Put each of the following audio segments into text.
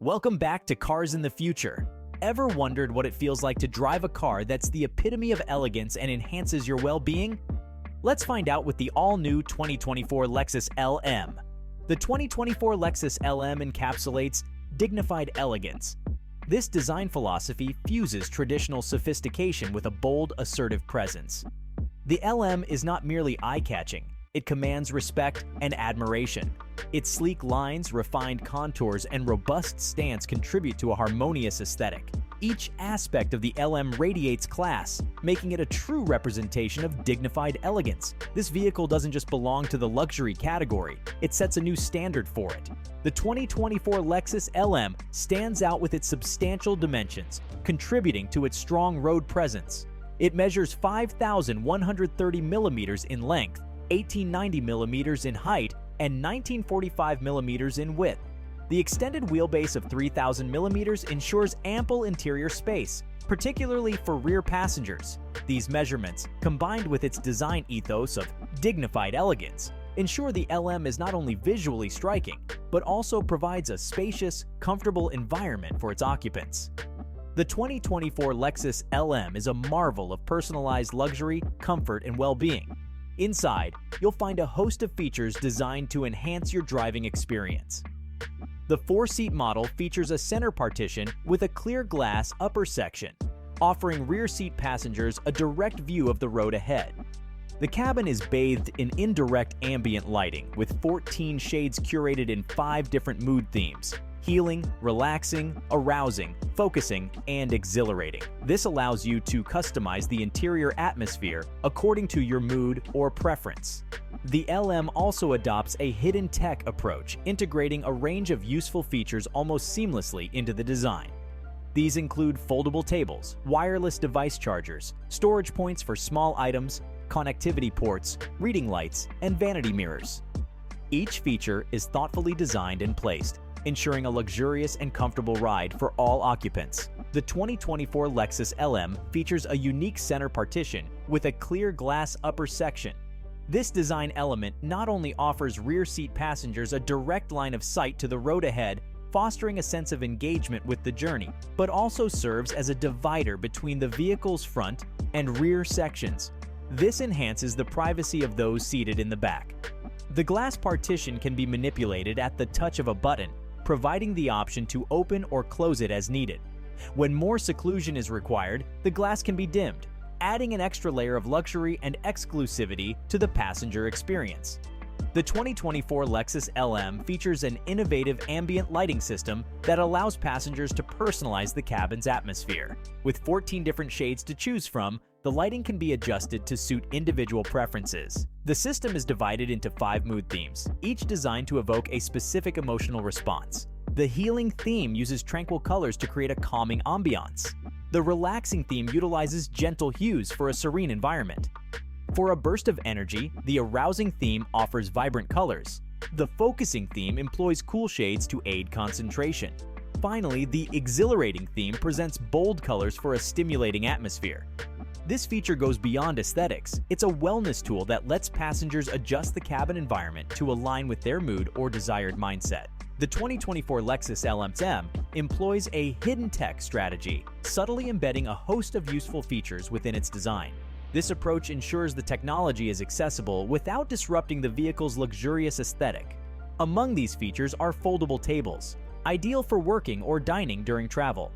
Welcome back to Cars in the Future. Ever wondered what it feels like to drive a car that's the epitome of elegance and enhances your well-being? Let's find out with the all-new 2024 Lexus LM. The 2024 Lexus LM encapsulates dignified elegance. This design philosophy fuses traditional sophistication with a bold, assertive presence. The LM is not merely eye-catching, it commands respect and admiration. Its sleek lines, refined contours, and robust stance contribute to a harmonious aesthetic. Each aspect of the LM radiates class, making it a true representation of dignified elegance. This vehicle doesn't just belong to the luxury category, it sets a new standard for it. The 2024 Lexus LM stands out with its substantial dimensions, contributing to its strong road presence. It measures 5,130 millimeters in length, 1890 millimeters in height, and 1945 millimeters in width. The extended wheelbase of 3,000 millimeters ensures ample interior space, particularly for rear passengers. These measurements, combined with its design ethos of dignified elegance, ensure the LM is not only visually striking, but also provides a spacious, comfortable environment for its occupants. The 2024 Lexus LM is a marvel of personalized luxury, comfort, and well-being. Inside, you'll find a host of features designed to enhance your driving experience. The 4-seat model features a center partition with a clear glass upper section, offering rear seat passengers a direct view of the road ahead. The cabin is bathed in indirect ambient lighting with 14 shades curated in 5 different mood themes: healing, relaxing, arousing, focusing, and exhilarating. This allows you to customize the interior atmosphere according to your mood or preference. The LM also adopts a hidden tech approach, integrating a range of useful features almost seamlessly into the design. These include foldable tables, wireless device chargers, storage points for small items, connectivity ports, reading lights, and vanity mirrors. Each feature is thoughtfully designed and placed, ensuring a luxurious and comfortable ride for all occupants. The 2024 Lexus LM features a unique center partition with a clear glass upper section. This design element not only offers rear seat passengers a direct line of sight to the road ahead, fostering a sense of engagement with the journey, but also serves as a divider between the vehicle's front and rear sections. This enhances the privacy of those seated in the back. The glass partition can be manipulated at the touch of a button, providing the option to open or close it as needed. When more seclusion is required, the glass can be dimmed, adding an extra layer of luxury and exclusivity to the passenger experience. The 2024 Lexus LM features an innovative ambient lighting system that allows passengers to personalize the cabin's atmosphere. With 14 different shades to choose from, the lighting can be adjusted to suit individual preferences. The system is divided into 5 mood themes, each designed to evoke a specific emotional response. The healing theme uses tranquil colors to create a calming ambiance. The relaxing theme utilizes gentle hues for a serene environment. For a burst of energy, the arousing theme offers vibrant colors. The focusing theme employs cool shades to aid concentration. Finally, the exhilarating theme presents bold colors for a stimulating atmosphere. This feature goes beyond aesthetics. It's a wellness tool that lets passengers adjust the cabin environment to align with their mood or desired mindset. The 2024 Lexus LM employs a hidden tech strategy, subtly embedding a host of useful features within its design. This approach ensures the technology is accessible without disrupting the vehicle's luxurious aesthetic. Among these features are foldable tables, ideal for working or dining during travel.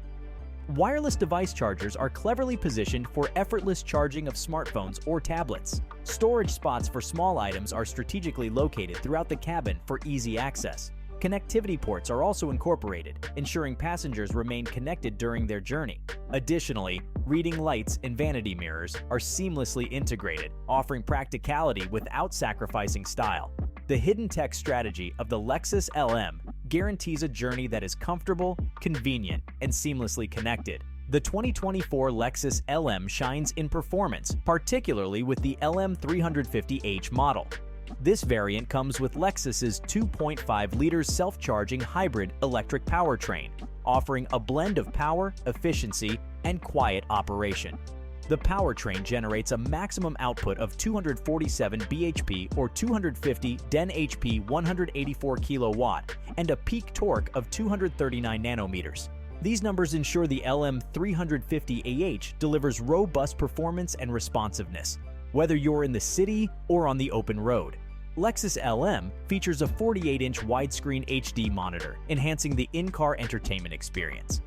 Wireless device chargers are cleverly positioned for effortless charging of smartphones or tablets. Storage spots for small items are strategically located throughout the cabin for easy access. Connectivity ports are also incorporated, ensuring passengers remain connected during their journey. Additionally, reading lights and vanity mirrors are seamlessly integrated, offering practicality without sacrificing style. The hidden tech strategy of the Lexus LM guarantees a journey that is comfortable, convenient, and seamlessly connected. The 2024 Lexus LM shines in performance, particularly with the LM 350h model. This variant comes with Lexus's 2.5-liter self-charging hybrid electric powertrain, offering a blend of power, efficiency, and quiet operation. The powertrain generates a maximum output of 247 bhp or 250 den-HP 184 kilowatt and a peak torque of 239 nanometers. These numbers ensure the LM 350AH delivers robust performance and responsiveness, whether you're in the city or on the open road. Lexus LM features a 48-inch widescreen HD monitor, enhancing the in-car entertainment experience.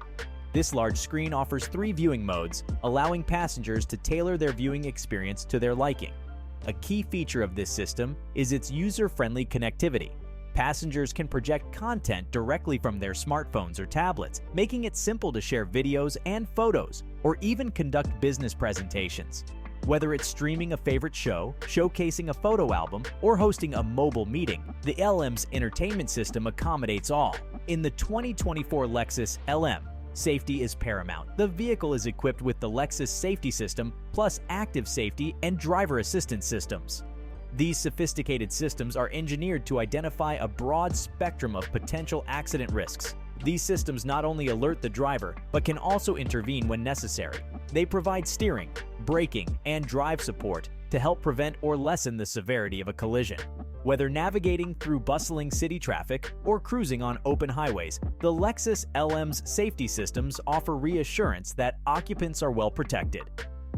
This large screen offers 3 viewing modes, allowing passengers to tailor their viewing experience to their liking. A key feature of this system is its user-friendly connectivity. Passengers can project content directly from their smartphones or tablets, making it simple to share videos and photos, or even conduct business presentations. Whether it's streaming a favorite show, showcasing a photo album, or hosting a mobile meeting, the LM's entertainment system accommodates all. In the 2024 Lexus LM, safety is paramount. The vehicle is equipped with the Lexus Safety System plus Active Safety and Driver Assistance Systems. These sophisticated systems are engineered to identify a broad spectrum of potential accident risks. These systems not only alert the driver, but can also intervene when necessary. They provide steering, braking, and drive support to help prevent or lessen the severity of a collision. Whether navigating through bustling city traffic or cruising on open highways, the Lexus LM's safety systems offer reassurance that occupants are well protected.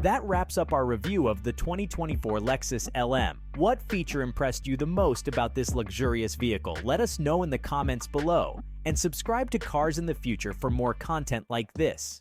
That wraps up our review of the 2024 Lexus LM. What feature impressed you the most about this luxurious vehicle? Let us know in the comments below, and subscribe to Cars in the Future for more content like this.